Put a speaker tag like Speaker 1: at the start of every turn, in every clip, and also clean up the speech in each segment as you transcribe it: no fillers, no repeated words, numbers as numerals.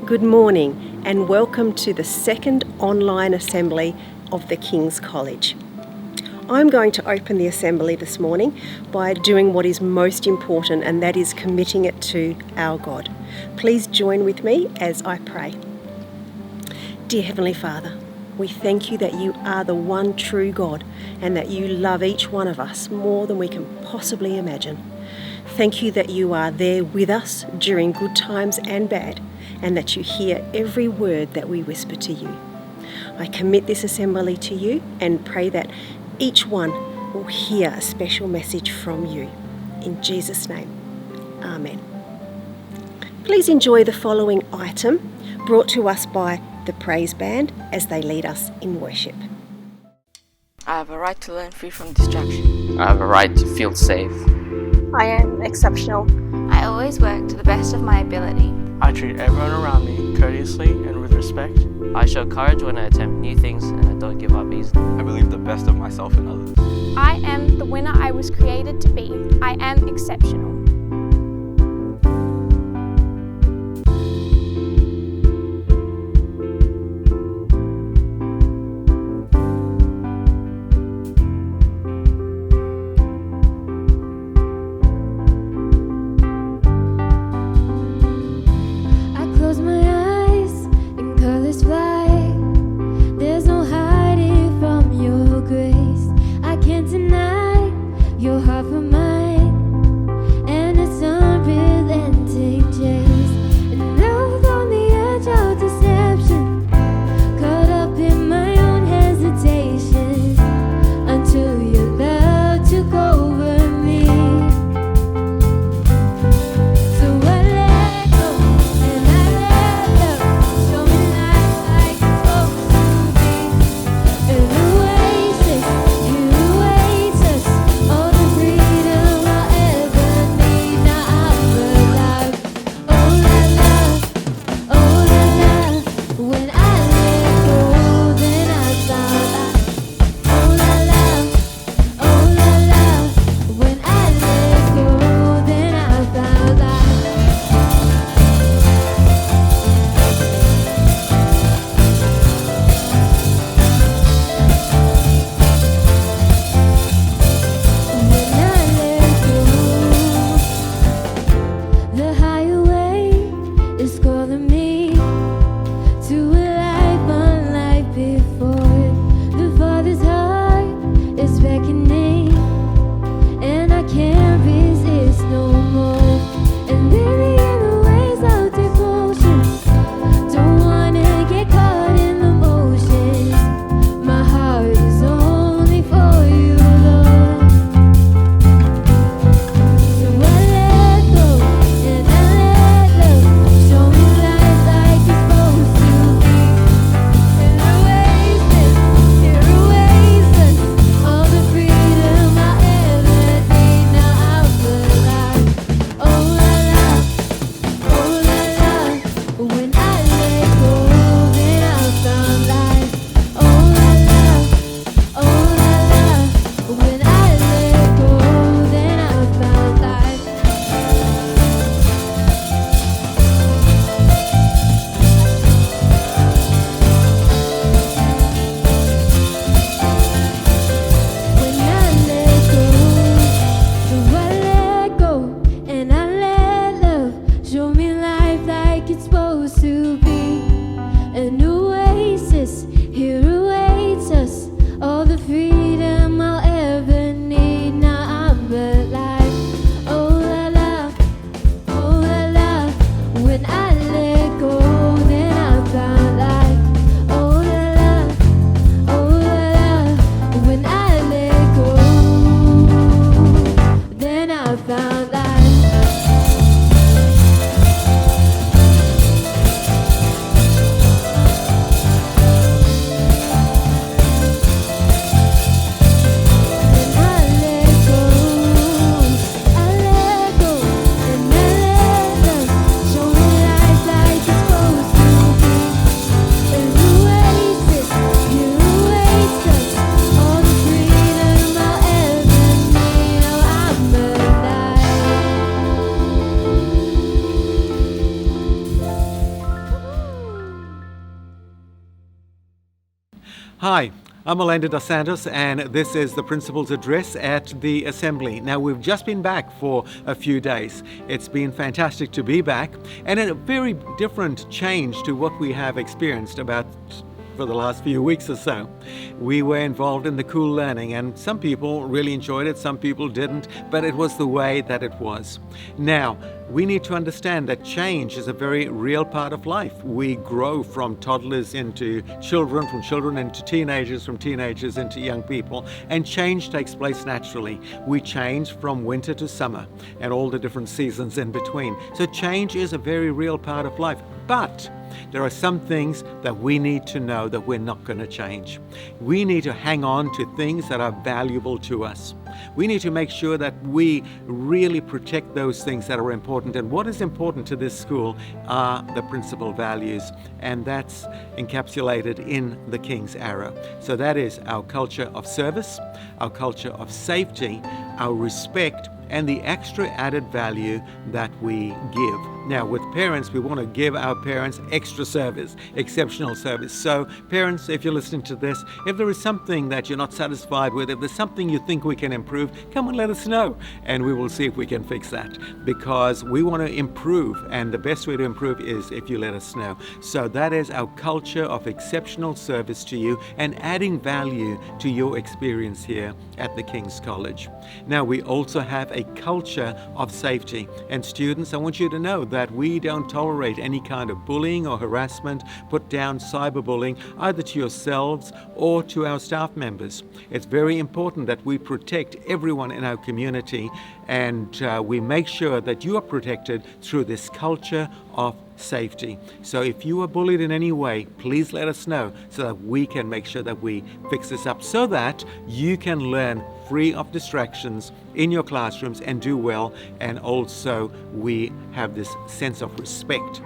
Speaker 1: Good morning and welcome to the second online assembly of the King's College. I'm going to open the assembly this morning by doing what is most important, and that is committing it to our God. Please join with me as I pray. Dear Heavenly Father, we thank you that you are the one true God and that you love each one of us more than we can possibly imagine. Thank you that you are there with us during good times and bad, and that you hear every word that we whisper to you. I commit this assembly to you and pray that each one will hear a special message from you. In Jesus' name, Amen. Please enjoy the following item brought to us by the praise band as they lead us in worship.
Speaker 2: I have a right to learn free from distraction.
Speaker 3: I have a right to feel safe.
Speaker 4: I am exceptional.
Speaker 5: I always work to the best of my ability.
Speaker 6: I treat everyone around me courteously and with respect.
Speaker 3: I show courage when I attempt new things and I don't give up easily.
Speaker 7: I believe the best of myself and others.
Speaker 8: I am the winner I was created to be. I am exceptional.
Speaker 9: Your heart for mine, Hi, I'm Orlando Dos Santos, and this is the Principal's Address at the Assembly. Now, we've just been back for a few days. It's been fantastic to be back, and a very different change to what we have experienced for the last few weeks or so. We were involved in the Cool Learning, and some people really enjoyed it, some people didn't, but it was the way that it was. Now, we need to understand that change is a very real part of life. We grow from toddlers into children, from children into teenagers, from teenagers into young people, and change takes place naturally. We change from winter to summer and all the different seasons in between. So change is a very real part of life. But there are some things that we need to know that we're not going to change. We need to hang on to things that are valuable to us. We need to make sure that we really protect those things that are important. And what is important to this school are the principal values, and that's encapsulated in the King's Arrow. So that is our culture of service, our culture of safety, our respect, and the extra added value that we give. Now, with parents, we want to give our parents extra service, exceptional service. So parents, if you're listening to this, if there is something that you're not satisfied with, if there's something you think we can improve, come and let us know, and we will see if we can fix that, because we want to improve, and the best way to improve is if you let us know. So that is our culture of exceptional service to you and adding value to your experience here at the King's College. Now, we also have a culture of safety, and students, I want you to know that we don't tolerate any kind of bullying or harassment, put down cyberbullying, either to yourselves or to our staff members. It's very important that we protect everyone in our community, and we make sure that you are protected through this culture of safety. So if you are bullied in any way, please let us know so that we can make sure that we fix this up, so that you can learn free of distractions in your classrooms and do well, and also we have this sense of respect.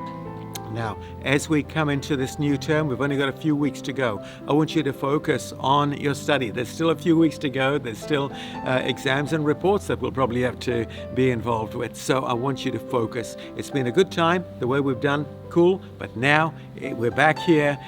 Speaker 9: Now, as we come into this new term, we've only got a few weeks to go. I want you to focus on your study. There's still a few weeks to go. There's still exams and reports that we'll probably have to be involved with. So I want you to focus. It's been a good time, the way we've done, cool, but now we're back here.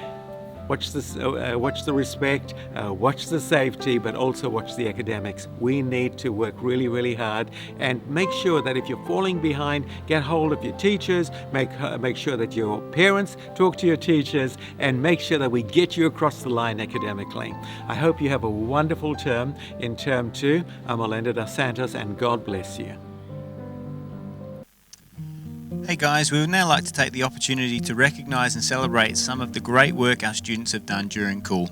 Speaker 9: Watch the respect, watch the safety, but also watch the academics. We need to work really, really hard, and make sure that if you're falling behind, get hold of your teachers, make sure that your parents talk to your teachers, and make sure that we get you across the line academically. I hope you have a wonderful term in Term 2. I'm Orlando Dos Santos, and God bless you.
Speaker 10: Hey guys, we would now like to take the opportunity to recognise and celebrate some of the great work our students have done during Cool.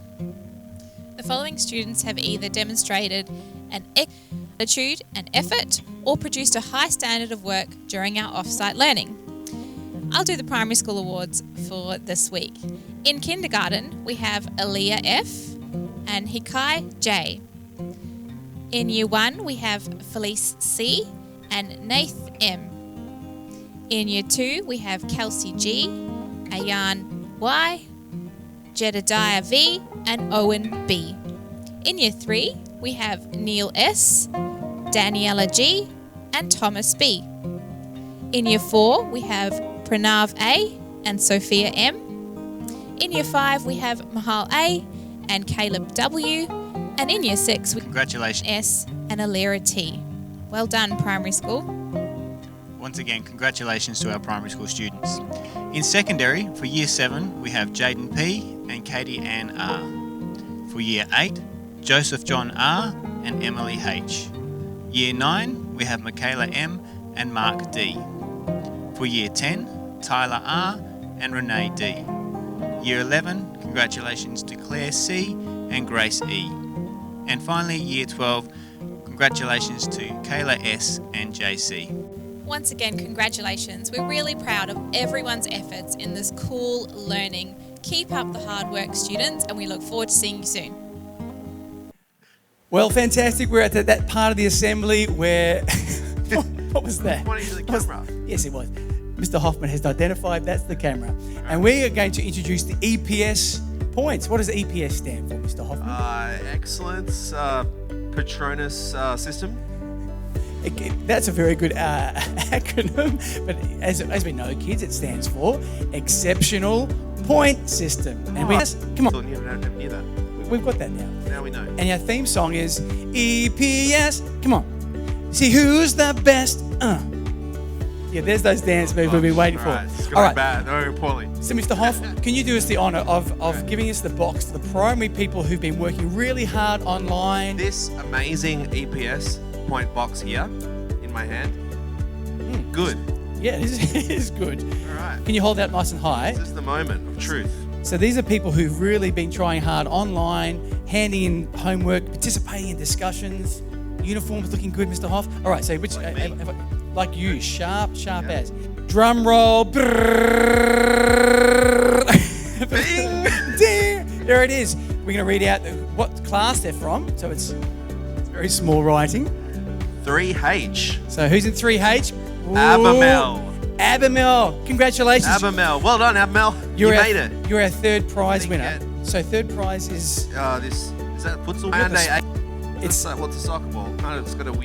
Speaker 11: The following students have either demonstrated an attitude and effort or produced a high standard of work during our off-site learning. I'll do the primary school awards for this week. In kindergarten, we have Aaliyah F and Hikai J. In Year 1, we have Felice C and Nath M. In Year 2, we have Kelsey G, Ayan Y, Jedediah V, and Owen B. In Year 3, we have Neil S, Daniela G, and Thomas B. In Year 4, we have Pranav A and Sophia M. In Year 5, we have Mahal A and Caleb W. And in Year 6, we
Speaker 10: Congratulations.
Speaker 11: S and Alira T. Well done, primary school.
Speaker 10: Once again, congratulations to our primary school students. In secondary, for Year 7, we have Jaden P and Katie Ann R. For Year 8, Joseph John R and Emily H. Year 9, we have Michaela M and Mark D. For Year 10, Tyler R and Renee D. Year 11, congratulations to Claire C and Grace E. And finally, Year 12, congratulations to Kayla S and JC.
Speaker 11: Once again, congratulations. We're really proud of everyone's efforts in this cool learning. Keep up the hard work, students, and we look forward to seeing you soon.
Speaker 12: Well, fantastic. We're at that part of the assembly where... what was that?
Speaker 13: Pointing to the camera.
Speaker 12: Yes, it was. Mr. Hoffman has identified that's the camera. And we are going to introduce the EPS points. What does the EPS stand for, Mr. Hoffman?
Speaker 13: Excellence Patronus System.
Speaker 12: That's a very good acronym, but as we know, kids, it stands for Exceptional Point System. And come on.
Speaker 13: You never knew that.
Speaker 12: we've got that now.
Speaker 13: Now we know.
Speaker 12: And our theme song is EPS. Come on. See who's the best. Yeah, there's those dance moves we've been waiting for.
Speaker 13: It's going bad. No, poorly.
Speaker 12: So, Mr. Hoff, can you do us the honour of giving us the box to the primary people who've been working really hard online?
Speaker 13: This amazing EPS point box here in my hand. Good.
Speaker 12: Yeah, it is good.
Speaker 13: All right.
Speaker 12: Can you hold that nice and high?
Speaker 13: This is the moment of truth.
Speaker 12: So these are people who've really been trying hard online, handing in homework, participating in discussions, uniforms looking good, Mr. Hoff. All right, so which, like you, sharp as. Drum roll. Bing. There it is. We're going to read out what class they're from. So it's very small writing.
Speaker 13: 3H.
Speaker 12: So who's in 3H?
Speaker 13: Abamel.
Speaker 12: Abamel. Congratulations.
Speaker 13: Abamel. Well done, Abamel. You made it.
Speaker 12: You're our third prize winner. So third prize is...
Speaker 13: is that a futsal? Hyundai. It's what's a soccer ball? Kind of, it's got a cool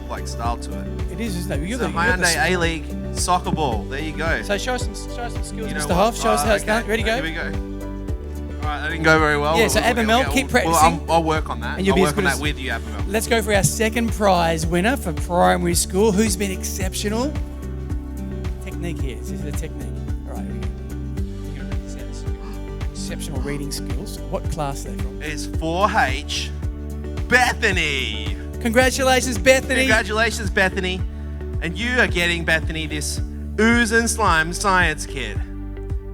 Speaker 13: like style to it.
Speaker 12: It is, isn't it?
Speaker 13: It's a Hyundai A-League soccer ball. There you go.
Speaker 12: So show us some skills, Mr. Hoff. Show us how it's done. Ready, go.
Speaker 13: Here we go. All right, that didn't go very well.
Speaker 12: Yeah, so Abamel, keep practicing.
Speaker 13: Well, I'll work on that.
Speaker 12: And you'll be
Speaker 13: I'll work on that with you, Abamel.
Speaker 12: Let's go for our second prize winner for primary school. Who's been exceptional? Technique here. This is the technique. All right, here we go. Exceptional reading skills. What class are they from?
Speaker 13: It's 4H. Bethany.
Speaker 12: Congratulations, Bethany.
Speaker 13: Congratulations, Bethany. And you are getting, Bethany, this Ooze and Slime Science Kit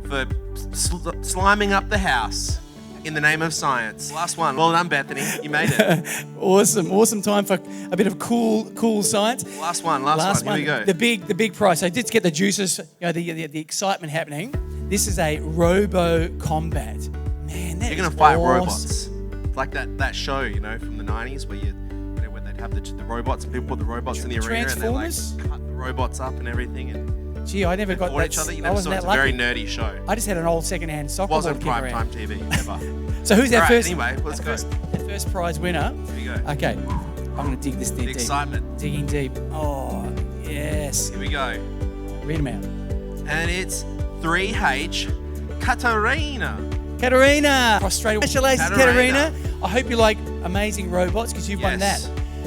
Speaker 13: for sliming up the house in the name of science. Last one. Well done, Bethany. You made it.
Speaker 12: Awesome time for a bit of cool science.
Speaker 13: Last one. Here we go.
Speaker 12: The big prize. So just to get the juices, the excitement happening. This is a Robo Combat. Man, that
Speaker 13: You're going to fight robots. Like that show, from the 90s where where they'd have the robots and people put the robots in the arena and they like cut the robots up and everything and
Speaker 12: gee, I never got that.
Speaker 13: Each other. You never saw it. It's a very nerdy show.
Speaker 12: I just had an old second-hand soccer ball.
Speaker 13: Wasn't prime time TV ever.
Speaker 12: So who's our first?
Speaker 13: Anyway, let's go.
Speaker 12: First prize winner.
Speaker 13: Here we go.
Speaker 12: Okay, I'm going to dig this deep.
Speaker 13: Excitement.
Speaker 12: Digging deep. Oh yes.
Speaker 13: Here we go.
Speaker 12: Read them out.
Speaker 13: And it's 3H. Katarina.
Speaker 12: Cross straight. Congratulations, Katarina. I hope you like amazing robots because you've won that.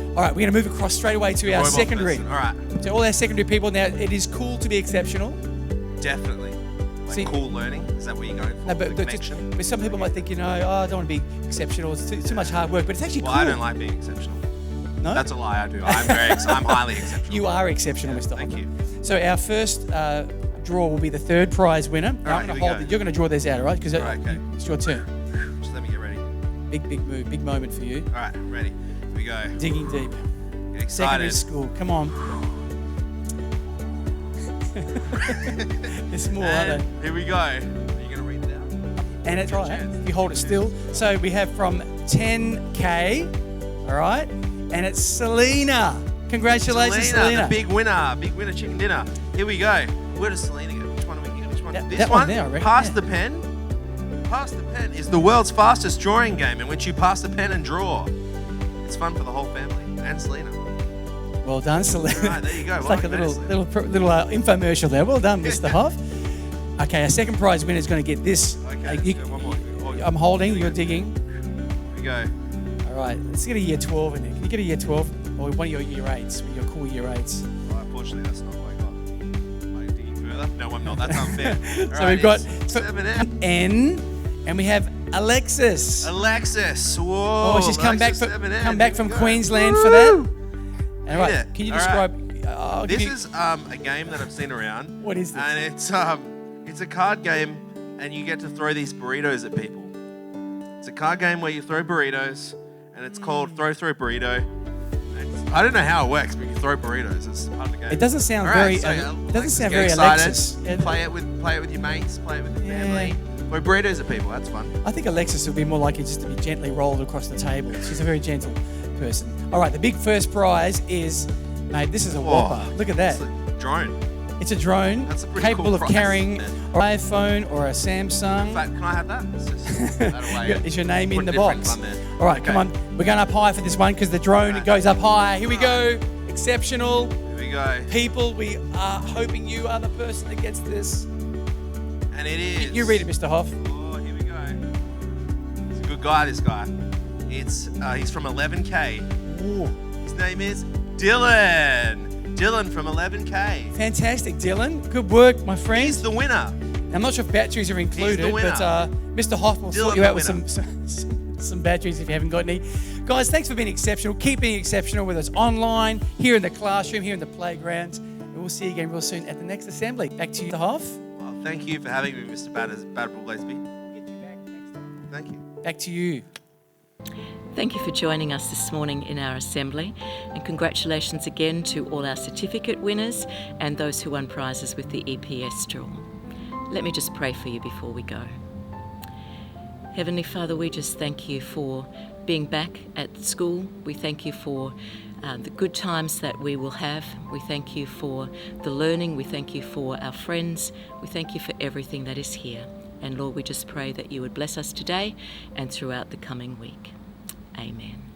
Speaker 12: All right, we're going to move across straight away to our secondary.
Speaker 13: All right.
Speaker 12: So all our secondary people now, it is cool to be exceptional.
Speaker 13: Definitely. Cool learning. Is that what you're going for?
Speaker 12: No, but some people might think, I don't want to be exceptional. It's too much hard work, but it's actually cool.
Speaker 13: I don't like being exceptional.
Speaker 12: No?
Speaker 13: That's a lie. I do. I'm highly exceptional.
Speaker 12: You are exceptional, Mr.
Speaker 13: Thank you.
Speaker 12: So our first draw will be the third prize winner.
Speaker 13: Right,
Speaker 12: I'm going to hold it. You're going to draw this out, all right? Because
Speaker 13: okay.
Speaker 12: It's your turn.
Speaker 13: Just let me get ready.
Speaker 12: Big move, big moment for you.
Speaker 13: All right, ready. Here we go.
Speaker 12: Digging deep.
Speaker 13: Get excited.
Speaker 12: Secondary school. Come on. It's more, aren't they?
Speaker 13: Here we go. Are you going to read it out?
Speaker 12: And it's right. If you hold it still. So we have from 10K, all right? And it's Selena. Congratulations, Selena.
Speaker 13: The big winner chicken dinner. Here we go. Where does Selena go? Which one are we getting? Which one? This
Speaker 12: that one there, I reckon.
Speaker 13: Pass the pen. Pass the pen is the world's fastest drawing game in which you pass the pen and draw. It's fun for the whole family and Selena.
Speaker 12: Well done, Selena.
Speaker 13: All right, there you go.
Speaker 12: It's like a little infomercial there. Well done, Mr. Hoff. Okay, our second prize winner is going to get this.
Speaker 13: Okay, one more.
Speaker 12: I'm holding, you're digging.
Speaker 13: Here we go.
Speaker 12: All right, let's get a year 12 in there. Can you get a year 12? Or one of your year 8s, your cool year 8s?
Speaker 13: Well, unfortunately, that's not what I got. Am I digging further? No, I'm not. That's unfair.
Speaker 12: So we've got
Speaker 13: 7M.
Speaker 12: N, and we have Alexis.
Speaker 13: Whoa.
Speaker 12: Oh, she's come back from Queensland for that. All right, can you describe?
Speaker 13: This is a game that I've seen around.
Speaker 12: What is this?
Speaker 13: And it's a card game, and you get to throw these burritos at people. It's a card game where you throw burritos, and it's called Throw Burrito. I don't know how it works, but you throw burritos. It's part of the game.
Speaker 12: It doesn't sound very. It doesn't sound very Alexis.
Speaker 13: Play it with your mates. Play it with your family. Throw burritos at people. That's fun.
Speaker 12: I think Alexis would be more likely just to be gently rolled across the table. She's a very gentle person. All right, the big first prize is, mate. This is a whopper. Look at that.
Speaker 13: It's a drone.
Speaker 12: It's a drone capable of carrying an iPhone or a Samsung.
Speaker 13: In fact, can I have that? It's just that away.
Speaker 12: Is your name in the box? All right, come on. We're going up high for this one because the drone goes up high. Here we go. Exceptional.
Speaker 13: Here we go.
Speaker 12: People, we are hoping you are the person that gets this.
Speaker 13: And it is.
Speaker 12: You read it, Mr. Hoff.
Speaker 13: Oh, here we go. It's a good guy, this guy. He's from 11K.
Speaker 12: Ooh.
Speaker 13: His name is Dylan. Dylan from 11K.
Speaker 12: Fantastic, Dylan. Good work, my friend.
Speaker 13: He's the winner.
Speaker 12: I'm not sure if batteries are included,
Speaker 13: He's the winner.
Speaker 12: but Mr. Hoff will sort
Speaker 13: Dylan
Speaker 12: you out
Speaker 13: the
Speaker 12: with some batteries if you haven't got any. Guys, thanks for being exceptional. Keep being exceptional, whether it's online, here in the classroom, here in the playground. And we'll see you again real soon at the next assembly. Back to you, Mr. Hoff.
Speaker 13: Well, thank you for having me, Mr. Batterbull Gillespie. Thank you.
Speaker 12: Back to you.
Speaker 14: Thank you for joining us this morning in our assembly, and congratulations again to all our certificate winners and those who won prizes with the EPS draw. Let me just pray for you before we go. Heavenly Father, we just thank you for being back at school. We thank you for the good times that we will have. We thank you for the learning. We thank you for our friends. We thank you for everything that is here. And Lord, we just pray that you would bless us today and throughout the coming week. Amen.